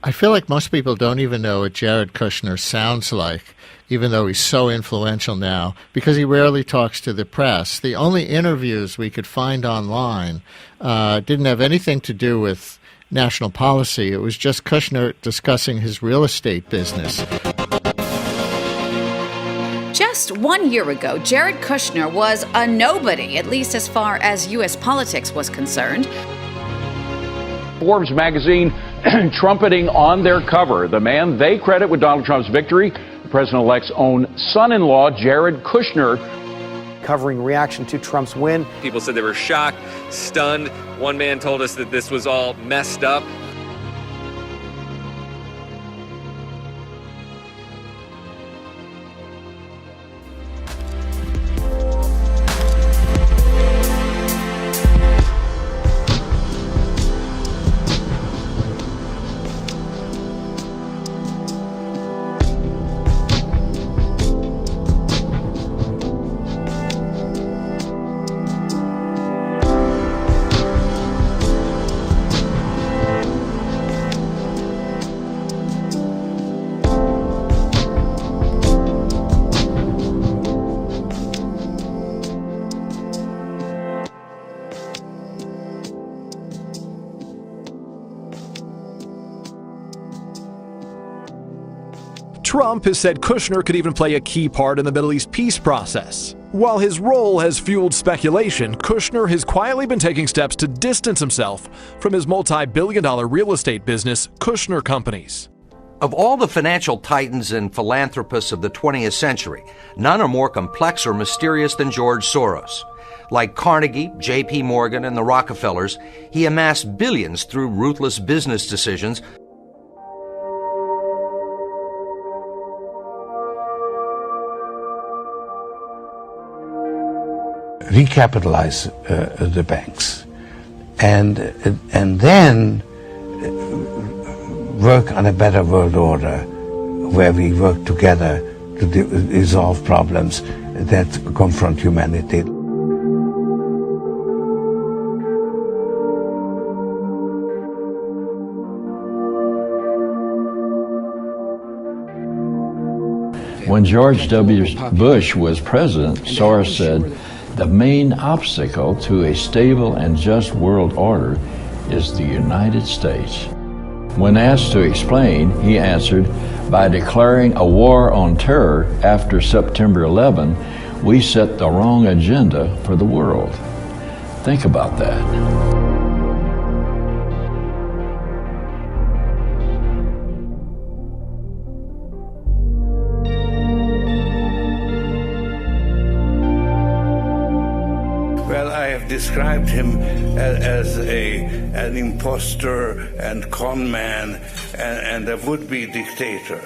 I feel like most people don't even know what Jared Kushner sounds like, even though he's so influential now, because he rarely talks to the press. The only interviews we could find online didn't have anything to do with national policy. It was just Kushner discussing his real estate business. Just 1 year ago, Jared Kushner was a nobody, at least as far as U.S. politics was concerned. Forbes magazine trumpeting on their cover the man they credit with Donald Trump's victory, the president-elect's own son-in-law, Jared Kushner. Covering reaction to Trump's win. People said they were shocked, stunned. One man told us that this was all messed up. Trump has said Kushner could even play a key part in the Middle East peace process. While his role has fueled speculation, Kushner has quietly been taking steps to distance himself from his multi-billion-dollar real estate business, Kushner Companies. Of all the financial titans and philanthropists of the 20th century, none are more complex or mysterious than George Soros. Like Carnegie, J.P. Morgan, and the Rockefellers, he amassed billions through ruthless business decisions. Recapitalize the banks, and then work on a better world order, where we work together to resolve problems that confront humanity. When George W. Bush was president, Soros said, "The main obstacle to a stable and just world order is the United States." When asked to explain, he answered, "By declaring a war on terror after September 11, we set the wrong agenda for the world." Think about that. Described him as an imposter and con man and a would-be dictator.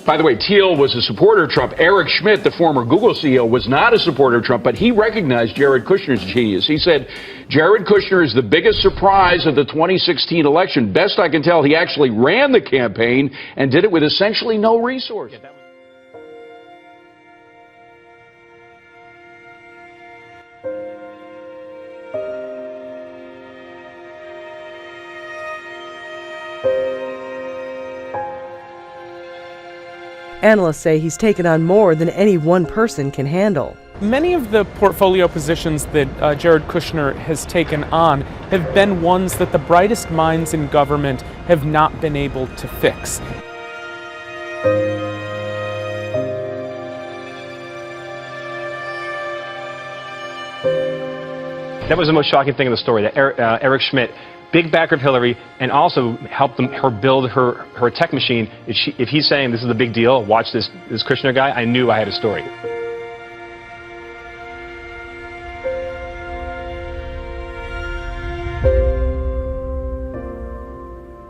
By the way, Thiel was a supporter of Trump. Eric Schmidt, the former Google CEO, was not a supporter of Trump, but he recognized Jared Kushner's genius. He said, Jared Kushner is the biggest surprise of the 2016 election. Best I can tell, he actually ran the campaign and did it with essentially no resource. Analysts say he's taken on more than any one person can handle. Many of the portfolio positions that Jared Kushner has taken on have been ones that the brightest minds in government have not been able to fix. That was the most shocking thing in the story, that Eric Schmidt, big backer of Hillary, and also helped her build her tech machine. If he's saying this is a big deal, watch this Kushner guy, I knew I had a story.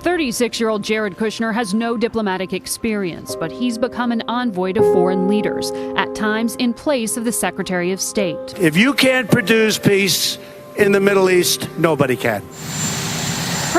"36-year-old Jared Kushner has no diplomatic experience, but he's become an envoy to foreign leaders, at times in place of the Secretary of State. If you can't produce peace in the Middle East, nobody can.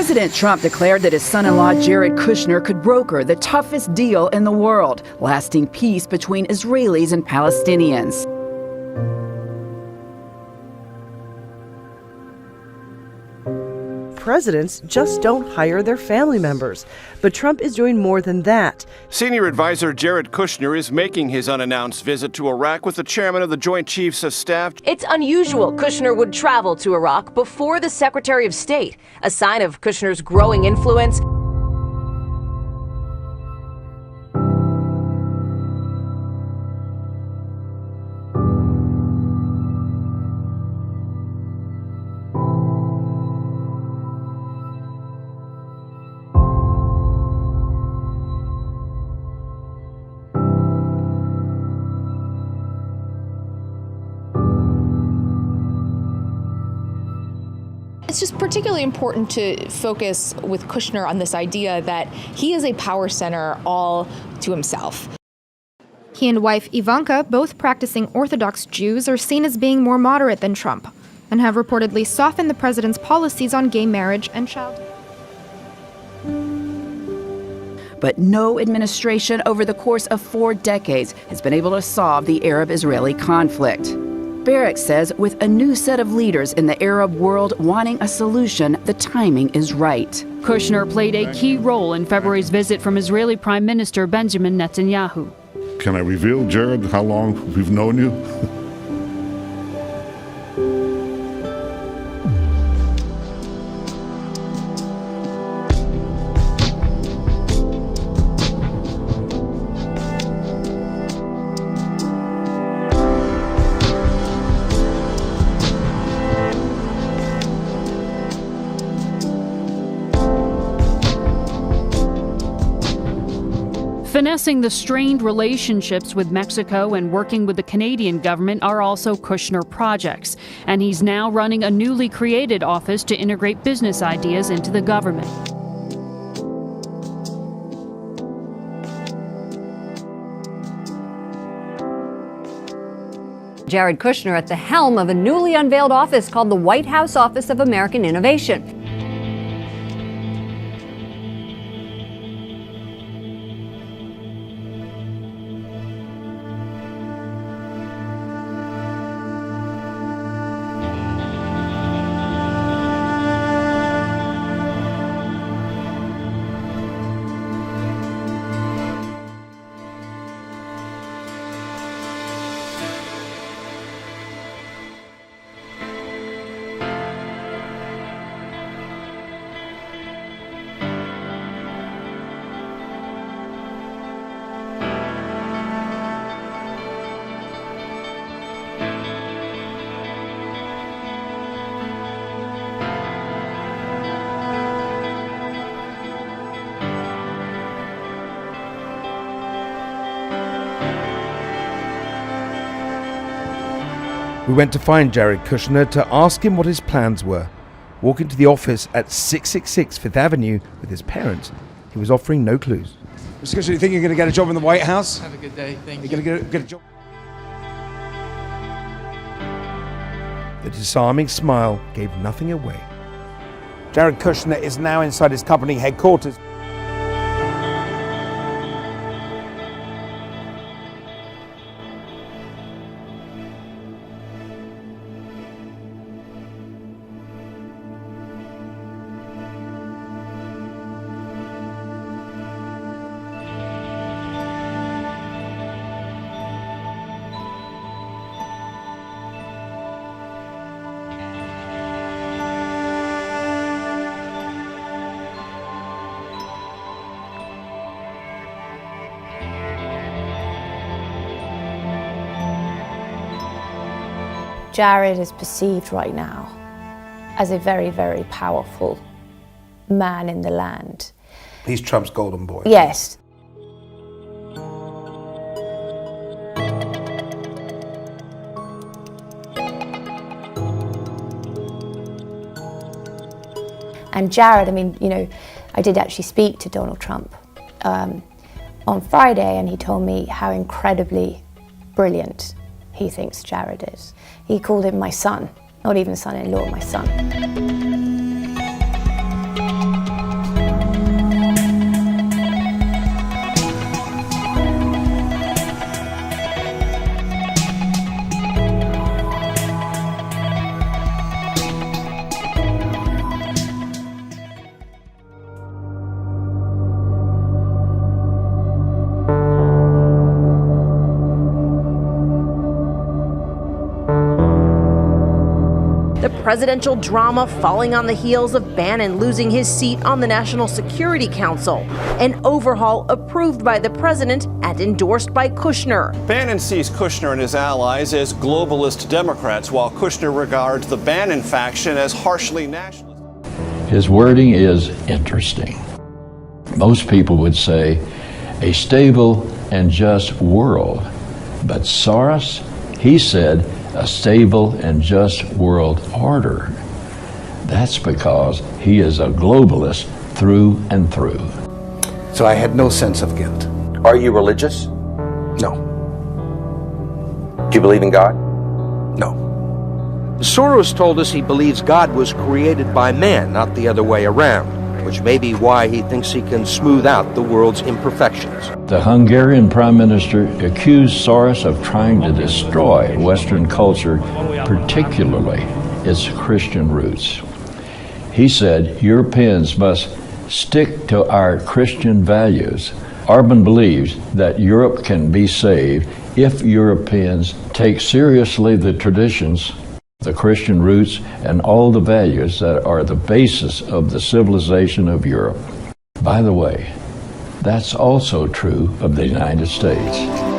President Trump declared that his son-in-law Jared Kushner could broker the toughest deal in the world, lasting peace between Israelis and Palestinians. Presidents just don't hire their family members. But Trump is doing more than that. Senior advisor Jared Kushner is making his unannounced visit to Iraq with the chairman of the Joint Chiefs of Staff. It's unusual Kushner would travel to Iraq before the Secretary of State, a sign of Kushner's growing influence. It's just particularly important to focus with Kushner on this idea that he is a power center all to himself. He and wife Ivanka, both practicing Orthodox Jews, are seen as being more moderate than Trump and have reportedly softened the president's policies on gay marriage and child. But no administration over the course of 4 decades has been able to solve the Arab-Israeli conflict. Barrack says with a new set of leaders in the Arab world wanting a solution, the timing is right. Kushner played a key role in February's visit from Israeli Prime Minister Benjamin Netanyahu. Can I reveal, Jared, how long we've known you? Finessing the strained relationships with Mexico and working with the Canadian government are also Kushner projects, and he's now running a newly created office to integrate business ideas into the government. Jared Kushner at the helm of a newly unveiled office called the White House Office of American Innovation. We went to find Jared Kushner to ask him what his plans were. Walking to the office at 666 Fifth Avenue with his parents, he was offering no clues. Mr. Kushner, you think you're going to get a job in the White House? Have a good day. Thank you. You're going to get a job? The disarming smile gave nothing away. Jared Kushner is now inside his company headquarters. Jared is perceived right now as a very, very powerful man in the land. He's Trump's golden boy. Yes. And Jared, I mean, you know, I did actually speak to Donald Trump on Friday, and he told me how incredibly brilliant he thinks Jared is. He called him my son, not even son-in-law, my son. presidential drama falling on the heels of Bannon losing his seat on the National Security Council, an overhaul approved by the president and endorsed by Kushner. Bannon sees Kushner and his allies as globalist Democrats, while Kushner regards the Bannon faction as harshly nationalist. His wording is interesting. Most people would say a stable and just world. But Soros, he said a stable and just world order. That's because he is a globalist through and through. So I had no sense of guilt. Are you religious? No. Do you believe in God? No. Soros told us he believes God was created by man, not the other way around, which may be why he thinks he can smooth out the world's imperfections. The Hungarian Prime Minister accused Soros of trying to destroy Western culture, particularly its Christian roots. He said Europeans must stick to our Christian values. Orban believes that Europe can be saved if Europeans take seriously the traditions, the Christian roots, and all the values that are the basis of the civilization of Europe. By the way, that's also true of the United States.